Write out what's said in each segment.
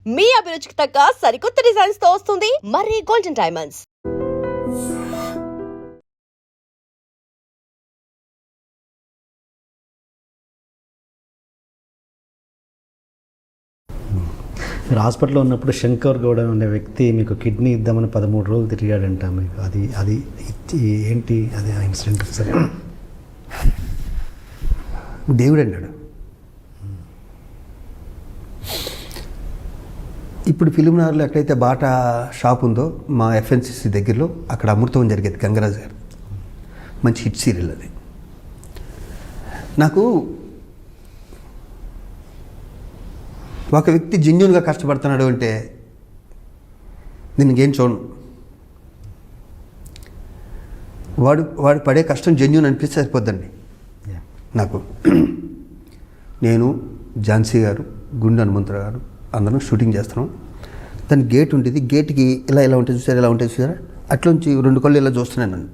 మీ అభిరుచికి తగ్గ సరికొత్త డిజైన్స్ తో వస్తుంది మర్రి గోల్డెన్ డైమండ్స్. మీరు హాస్పిటల్లో ఉన్నప్పుడు శంకర్ గౌడ్ అనే వ్యక్తి మీకు కిడ్నీ ఇద్దామని 13 రోజులు తిరిగాడంట. మీకు అది ఏంటి అది ఆ ఇన్సిడెంట్? సరే, దేవుడు అన్నాడు. ఇప్పుడు ఫిలింనగర్లో ఎక్కడైతే బాటా షాప్ ఉందో మా ఎఫ్ఎన్సిసి దగ్గరలో అక్కడ అమృతం జరిగేది. గంగరాజు గారు మంచి హిట్ సీరియల్ అది. నాకు ఒక వ్యక్తి జెన్యూన్గా కష్టపడుతున్నాడు అంటే నేను ఇంకేం చూడను. వాడు పడే కష్టం జెన్యూన్ అనిపిస్తే సరిపోద్దండి నాకు. నేను, ఝాన్సీ గారు, గుండె హనుమంతరావు గారు అందరం షూటింగ్ చేస్తున్నాం. దాని గేట్ ఉండేది. గేట్కి ఇలా ఉంటుంది చూసారా, ఇలా ఉంటుంది చూసారా, అట్లోంచి 2 కళ్ళు ఇలా చూస్తున్నాను నన్ను.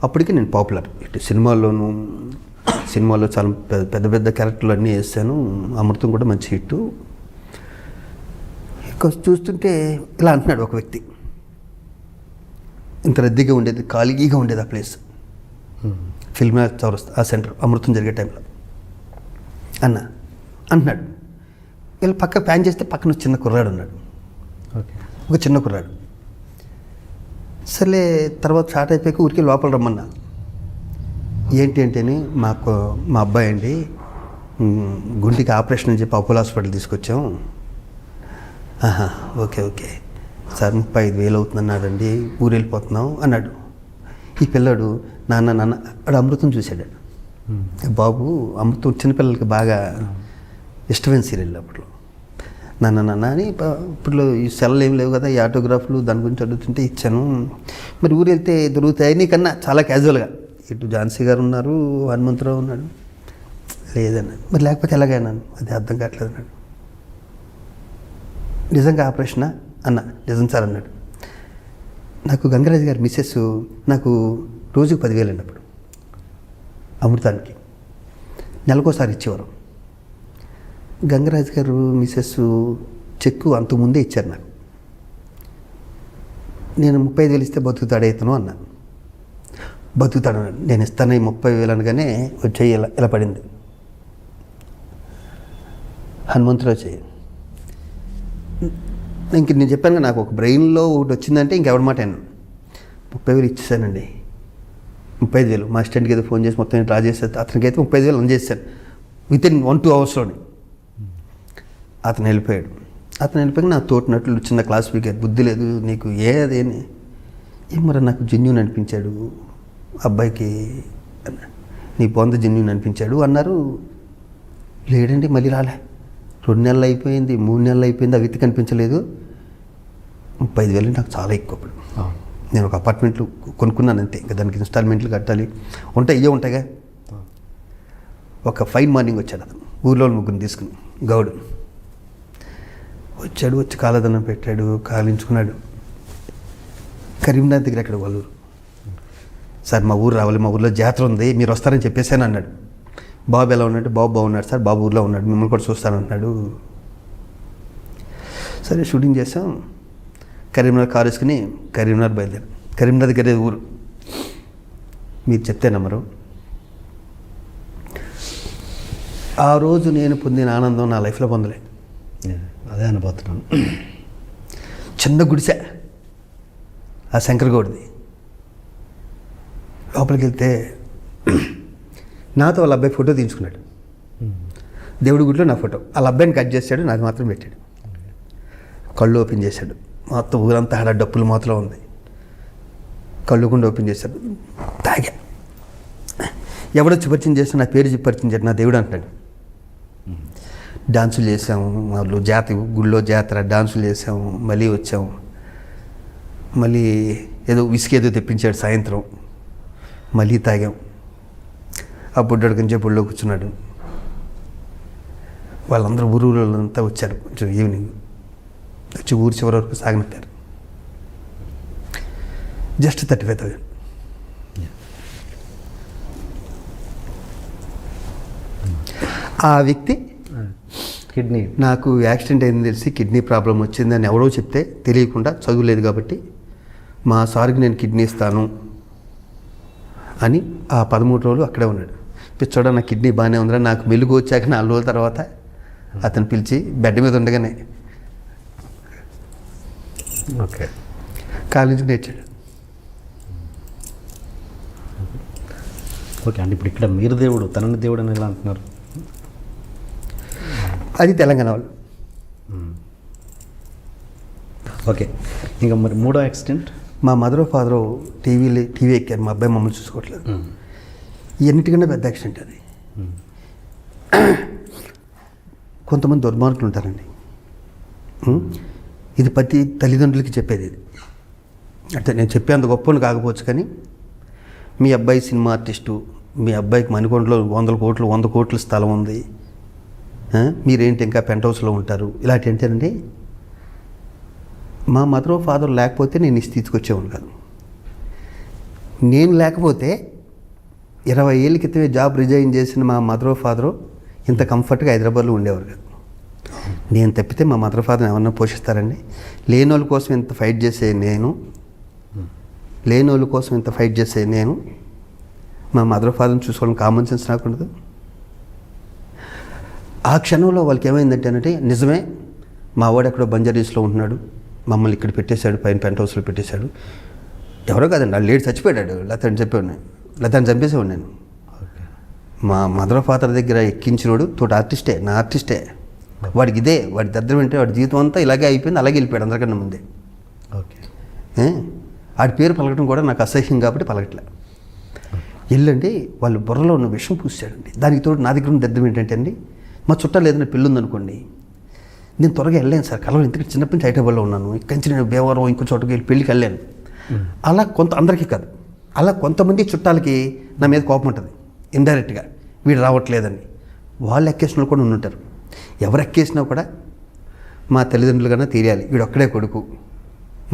అప్పటికి నేను పాపులర్. ఇటు సినిమాలో చాలా పెద్ద పెద్ద క్యారెక్టర్లు అన్నీ వేసాను. అమృతం కూడా మంచి హిట్. చూస్తుంటే ఇలా అంటున్నాడు ఒక వ్యక్తి. ఇంత రద్దీగా ఉండేది, ఖాళీగా ఉండేది ఆ ప్లేస్. ఫిల్మ్ చౌరస్తా ఆ సెంటర్ అమృతం జరిగే టైంలో అంటున్నాడు. వీళ్ళు పక్క ప్యాన్ చేస్తే పక్కన చిన్న కుర్రాడు ఉన్నాడు. ఒక చిన్న కుర్రాడు. సర్లే, తర్వాత షార్ట్ అయిపోయాక ఊరికి లోపల రమ్మన్నా. ఏంటి అని మా అబ్బాయి అండి గుండెకి ఆపరేషన్ అని చెప్పి అపోలో హాస్పిటల్ తీసుకొచ్చాం. ఓకే సార్ 35,000 అవుతుందన్నాడండి, ఊరు వెళ్ళిపోతున్నాం అన్నాడు. ఈ పిల్లాడు నాన్న అక్కడ అమృతం చూశాడు. బాబు అమృతం చిన్నపిల్లలకి బాగా ఇష్టమైన సీరియల్ అప్పట్లో. నాన్న అని ఇప్పుడు ఈ సెలవులు ఏం లేవు కదా, ఈ ఆటోగ్రాఫ్లు దాని గురించి అడుగుతుంటే ఇచ్చాను. మరి ఊరు వెళ్తే దొరుకుతాయి నీకన్నా చాలా క్యాజువల్గా. ఇటు ఝాన్సీ గారు ఉన్నారు, హనుమంతరావు ఉన్నాడు. లేదన్నా. మరి లేకపోతే ఎలాగైనాను, అది అర్థం కావట్లేదు అన్నాడు. నిజంగా ఆపరేషనా అన్న? నిజం సార్ అన్నాడు. నాకు గంగరాజు గారి మిస్సెస్ నాకు రోజుకు 10,000 అండి అప్పుడు అమృతానికి. నెలకోసారి ఇచ్చేవారు. గంగరాజు గారు మిస్సెస్ చెక్కు అంతకుముందే ఇచ్చారు నాకు. నేను 35,000 ఇస్తే బతుకుతాడే ఇతను అన్నా. బతుకుతాడు అన్నాడు. నేను ఇస్తాను ఈ 30,000 అనగానే వచ్చేయి ఇలా పడింది. హనుమంతరావు చేయి. ఇంక నేను చెప్పాను, నాకు ఒక బ్రెయిన్లో ఒకటి వచ్చిందంటే ఇంకెవరి మాట అయినా 30,000 ఇచ్చేసానండి. 35,000 మా అసిస్టెంట్కి ఏదో ఫోన్ చేసి మొత్తం డ్రా చేసేది. అతనికైతే 35,000 అందజేశాను వితిన్ 1-2 అవర్స్లోనే. అతను వెళ్ళిపోయాడు. నా తోటినట్లు చిన్న క్లాస్ స్పీకర్, బుద్ధి లేదు నీకు అదేని మరి నాకు జెన్యూన్ అనిపించాడు అబ్బాయికి, నీ బొంద జెన్యూన్ అనిపించాడు అన్నారు. లేడండి, మళ్ళీ రాలే. 2 నెలలు అయిపోయింది, 3 నెలలు అయిపోయింది, ఆ వ్యక్తి కనిపించలేదు. 35,000 నాకు చాలా ఎక్కువ. అప్పుడు నేను ఒక అపార్ట్మెంట్లు కొనుక్కున్నాను అంతే. ఇంకా దానికి ఇన్స్టాల్మెంట్లు కట్టాలి ఉంటాయిగా. ఒక ఫైన్ మార్నింగ్ వచ్చాడు అతను, ఊళ్ళో 3 తీసుకుని. గౌడు వచ్చి కాలదన్నం పెట్టాడు, కాలించుకున్నాడు. కరీంనగర్ దగ్గర అక్కడ వాళ్ళ ఊరు. సార్ మా ఊరు రావాలి, మా ఊర్లో జాతర ఉంది, మీరు వస్తారని చెప్పేసాను అన్నాడు. బాబు ఎలా ఉన్నాడు? బాబు బాగున్నాడు సార్, బాబు ఊర్లో ఉన్నాడు, మిమ్మల్ని కూడా చూస్తానంటున్నాడు. సరే షూటింగ్ చేసాం. కరీంనగర్ కారు వేసుకుని కరీంనగర్ బయలుదేరాం. కరీంనగర్ దగ్గర ఊరు, మీరు చెప్తే నమ్మరు. ఆ రోజు నేను పొందిన ఆనందం నా లైఫ్లో పొందలే. అదే అనుభూతున్నాను. చిన్న గుడిసె ఆ శంకర్ గౌడ్ది. లోపలికి వెళ్తే నాతో వాళ్ళ అబ్బాయి ఫోటో తీయించుకున్నాడు. దేవుడి గుడిలో నా ఫోటో. వాళ్ళ అబ్బాయిని కట్ చేశాడు, నాకు మాత్రం పెట్టాడు. కళ్ళు ఓపెన్ చేశాడు. మొత్తం ఊరంతా ఆడ డప్పులు మూతలో ఉంది. కళ్ళు గుండా ఓపెన్ చేశాడు. తాగా. ఎవడొచ్చి పరిచయం చేస్తే నా పేరు చెప్పి పరిచయం చేశాడు. నా దేవుడు అంటున్నాడు. డాన్సులు చేసాము, వాళ్ళు గుళ్ళో జాతర, డాన్సులు చేసాము. మళ్ళీ వచ్చాము. మళ్ళీ ఏదో విసికి ఏదో తెప్పించాడు సాయంత్రం. మళ్ళీ తాగాం. ఆ బుడ్డాడు కొంచెం బుళ్ళో కూర్చున్నాడు. వాళ్ళందరూ ఊళ్ళంతా వచ్చారు. కొంచెం ఈవినింగ్ వచ్చి ఊరి చివరి వరకు సాగనిపారు. జస్ట్ 35,000. ఆ వ్యక్తి కిడ్నీ నాకు యాక్సిడెంట్ అయింది తెలిసి కిడ్నీ ప్రాబ్లం వచ్చిందని ఎవరో చెప్తే తెలియకుండా చదువులేదు కాబట్టి మా సార్కి నేను కిడ్నీ ఇస్తాను అని ఆ 13 రోజులు అక్కడే ఉన్నాడు. పిచ్చోడా నా కిడ్నీ బాగానే ఉందిరా, నాకు మెలుగు వచ్చాక 4 రోజుల తర్వాత అతను పిలిచి బెడ్ మీద ఉండగానే ఓకే కాలేజీకి నేర్చాడు. ఓకే అండి. ఇప్పుడు ఇక్కడ మీరు దేవుడు, తనని దేవుడు అని ఎలా అంటున్నారు? అది తెలంగాణ వాళ్ళు. ఓకే, ఇంకా మరి 3వ యాక్సిడెంట్? మా మదర్ ఫాదరు టీవీ ఎక్కారు, మా అబ్బాయి మమ్మల్ని చూసుకోవట్లేదు. ఎన్నిటికన్నా పెద్ద యాక్సిడెంట్ అది. కొంతమంది దుర్మార్గులు ఉంటారండి. ఇది ప్రతి తల్లిదండ్రులకి చెప్పేది ఇది. అంటే నేను చెప్పేంత గొప్పని కాకపోవచ్చు, కానీ మీ అబ్బాయి సినిమా ఆర్టిస్టు, మీ అబ్బాయికి మణికొండలో 100 కోట్ల స్థలం ఉంది, మీరేంటి ఇంకా పెంట్ హౌస్లో ఉంటారు, ఇలాంటి ఏంటండి. మా మదర్ ఫాదర్ లేకపోతే నేను ఈ స్థితికి వచ్చేవాడు కాదు. నేను లేకపోతే 20 ఏళ్ళ క్రితమే జాబ్ రిజైన్ చేసిన మా మదర్ ఫాదరు ఇంత కంఫర్ట్గా హైదరాబాద్లో ఉండేవారు కాదు. నేను తప్పితే మా మదర్ ఫాదర్ ఎవరన్నా పోషిస్తారండి? లేని వాళ్ళ కోసం ఇంత ఫైట్ చేసే నేను మా మదర్ ఫాదర్ని చూసుకోవడం కామన్ సెన్స్ నాకుండదు. ఆ క్షణంలో వాళ్ళకి ఏమైందంటే నిజమే, మా వాడు ఎక్కడో బంజారీస్లో ఉంటున్నాడు, మమ్మల్ని ఇక్కడ పెట్టేశాడు, పైన పెంట్ హౌస్లో పెట్టేశాడు. ఎవరో కాదండి, ఆ లేడీ చచ్చిపోయాడు, లేకపోతే చెప్పేవాడు, లేకపోతే చంపేసేవాడు నేను. మా మదర్ ఫాదర్ దగ్గర ఎక్కించినోడు తోటి ఆర్టిస్టే, నా ఆర్టిస్టే. వాడికి ఇదే, వాడి దరిద్రం అంటే వాడి జీవితం అంతా ఇలాగే అయిపోయింది, అలాగే వెళ్ళిపోయాడు అందరికన్నా ముందే. ఓకే, వాడి పేరు పలకడం కూడా నాకు అసహ్యం కాబట్టి పలకట్లే. వెళ్ళండి, వాళ్ళు బుర్రలో ఉన్న విషయం పూసాడండి. దానికి తోడు నా దగ్గర ఉన్న దరిద్రం ఏంటంటే అండి, మా చుట్టాలు ఏదైనా పెళ్ళి ఉందనుకోండి, నేను త్వరగా వెళ్ళాను సార్, కలవరు. ఎందుకంటే చిన్నప్పటి నుంచి హైదరాబాద్లో ఉన్నాను, ఇక్కడి నుంచి నేను భీమవరం ఇంకో చోటకి వెళ్ళి పెళ్ళికి వెళ్ళాను. అలా అందరికీ కాదు, అలా కొంతమంది చుట్టాలకి నా మీద కోపం ఉంటుంది ఇండైరెక్ట్గా, వీడు రావట్లేదని. వాళ్ళు ఎక్కేసిన కూడా ఉంటారు. ఎవరు ఎక్కేసినా కూడా మా తల్లిదండ్రులు కన్నా తెలియాలి, వీడు ఒక్కడే కొడుకు,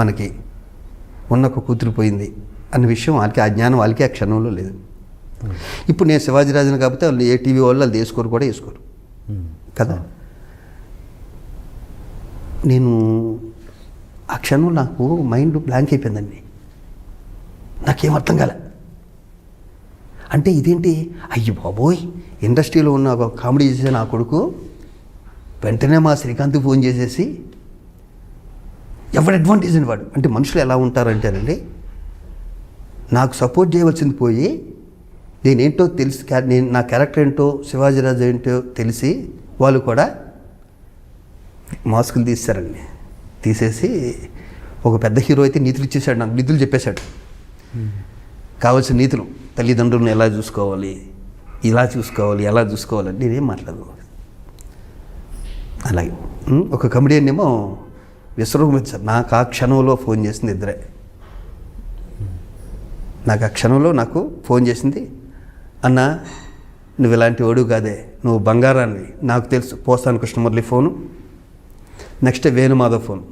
మనకి ఉన్న ఒక కూతురు పోయింది అన్న విషయం వాళ్ళకి, ఆ జ్ఞానం వాళ్ళకి ఆ క్షణంలో లేదు. ఇప్పుడు నేను శివాజీరాజుని కాబట్టి వాళ్ళు ఏ టీవీ వాళ్ళు వాళ్ళు వేసుకోరు కూడా వేసుకోరు కదా. నేను ఆ క్షణం నాకు మైండ్ బ్లాంక్ అయిపోయిందండి, నాకేం అర్థం కాలే. అంటే ఇదేంటి, అయ్యి బాబోయ్, ఇండస్ట్రీలో ఉన్న ఒక కామెడీ చేసే నా కొడుకు వెంటనే మా శ్రీకాంత్కి ఫోన్ చేసేసి, ఎవరి అడ్వాంటేజ్ అని వాడు. అంటే మనుషులు ఎలా ఉంటారంటేనండి, నాకు సపోర్ట్ చేయవలసింది పోయి నేనేంటో తెలిసి, నా క్యారెక్టర్ ఏంటో శివాజీరాజు ఏంటో తెలిసి వాళ్ళు కూడా మాస్కులు తీస్తారండి. తీసేసి ఒక పెద్ద హీరో అయితే నీతులు ఇచ్చేసాడు, నాకు నీతులు చెప్పేశాడు, కావాల్సిన నీతులు, తల్లిదండ్రులను ఎలా చూసుకోవాలి, ఇలా చూసుకోవాలి, ఎలా చూసుకోవాలని. నేనేం మాట్లాడదు. అలాగే ఒక కమెడియన్ ఏమో విశ్వరూపం సార్, నాకు ఆ క్షణంలో ఫోన్ చేసింది ఇద్దరే. నాకు ఆ క్షణంలో నాకు ఫోన్ చేసింది, అన్న నువ్వు ఇలాంటి వాడు కాదే, నువ్వు బంగారాన్ని, నాకు తెలుసు. పోస్తాను Krishnamurali phone, next Venumadhav phone,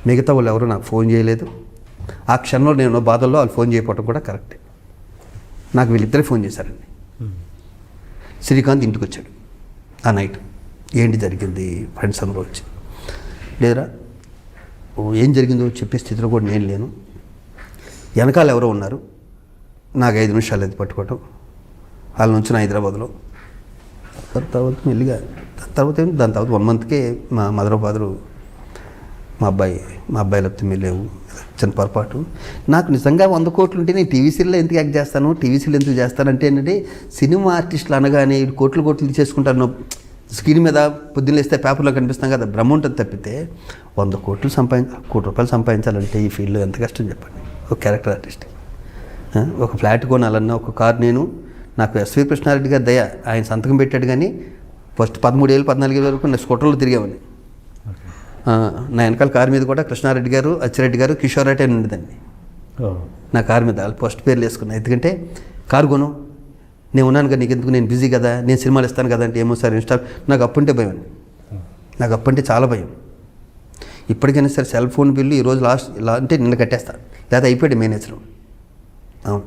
మిగతా వాళ్ళు ఎవరు నాకు ఫోన్ చేయలేదు. ఆ క్షణంలో నేను బాధల్లో వాళ్ళు ఫోన్ చేయకపోవడం కూడా కరెక్టే. నాకు వీళ్ళిద్దరే ఫోన్ చేశారండి. శ్రీకాంత్ ఇంటికి వచ్చాడు ఆ నైట్. ఏంటి జరిగింది, ఫ్రెండ్స్ అందరూ వచ్చి, లేదురా ఏం జరిగిందో చెప్పే స్థితిలో కూడా నేను లేను, వెనకాల ఎవరో ఉన్నారు, నాకు 5 నిమిషాలు అది పట్టుకోవటం, వాళ్ళ నుంచి హైదరాబాద్లో. తర్వాత మెల్లిగా దాని తర్వాత 1 మంత్కే మా మదర్ ఫాదరు, మా అబ్బాయి లేకపోతే మెల్లేవు, చిన్న పొరపాటు. నాకు నిజంగా 100 కోట్లు ఉంటే నేను టీవీ సీరియల్లో ఎందుకు యాక్ట్ చేస్తాను, టీవీ సీరియల్ ఎందుకు చేస్తానంటే ఏంటంటే, సినిమా ఆర్టిస్టులు అనగానే కోట్లు తీసేసుకుంటాను, స్క్రీన్ మీద పొద్దున్న వేస్తే పేపర్లో కనిపిస్తాం కదా, భ్రమ ఉంటుంది తప్పితే 100 కోట్లు ₹1 కోటి సంపాదించాలంటే ఈ ఫీల్డ్లో ఎంత కష్టం చెప్పండి. ఒక క్యారెక్టర్ ఆర్టిస్ట్ ఒక ఫ్లాట్ కొనాలన్నా, ఒక కార్, నాకు ఎస్వి కృష్ణారెడ్డి గారి దయ, ఆయన సంతకం పెట్టాడు. కానీ ఫస్ట్ 13 ఏళ్ళు 14 ఏళ్ళ వరకు నేను స్కూటర్లో తిరిగామని. నా వెనకాల కారు మీద కూడా కృష్ణారెడ్డి గారు, అచ్చిరెడ్డి గారు, కిషోర్ రెడ్డి అని ఉండేదండి నా కారు మీద. వాళ్ళు ఫస్ట్ పేర్లు వేసుకున్నాను, ఎందుకంటే కారు కొను, నేను ఉన్నాను కదా, నీకు ఎందుకు, నేను బిజీ కదా, నేను సినిమాలు ఇస్తాను కదా అంటే, ఏమో సార్ నాకు అప్పుంటే భయం అండి, నాకు అప్పుంటే చాలా భయం. ఇప్పటికైనా సరే సెల్ ఫోన్ బిల్లు ఈరోజు లాస్ట్ ఇలా అంటే నిన్న కట్టేస్తాను, లేదా అయిపోయాడు మేనేజర్. అవును,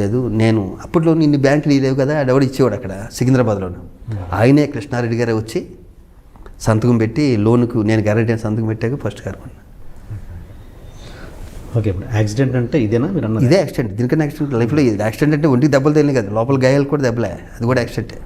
లేదు నేను అప్పట్లో ఇన్ని బ్యాంకులు లేవు కదా, ఆడెవడు ఇచ్చేవాడు అక్కడ సికింద్రాబాద్లోను. ఆయనే కృష్ణారెడ్డి గారే వచ్చి సంతకం పెట్టి లోనుకు నేను గ్యారెంటీ సంతకం పెట్టాక ఫస్ట్ కారు కొన్నా. ఓకే, ఇప్పుడు యాక్సిడెంట్ అంటే ఇదేనా మీరు అన్నది? ఇదే యాక్సిడెంట్. దీనికన్నా యాక్సిడెంట్ లైఫ్లో ఇది యాక్సిడెంట్ అంటే ఒంటికి దెబ్బలు తెలియదు కదా, లోపల గాయాలు కూడా దెబ్బలే, అది కూడా యాక్సిడెంటే.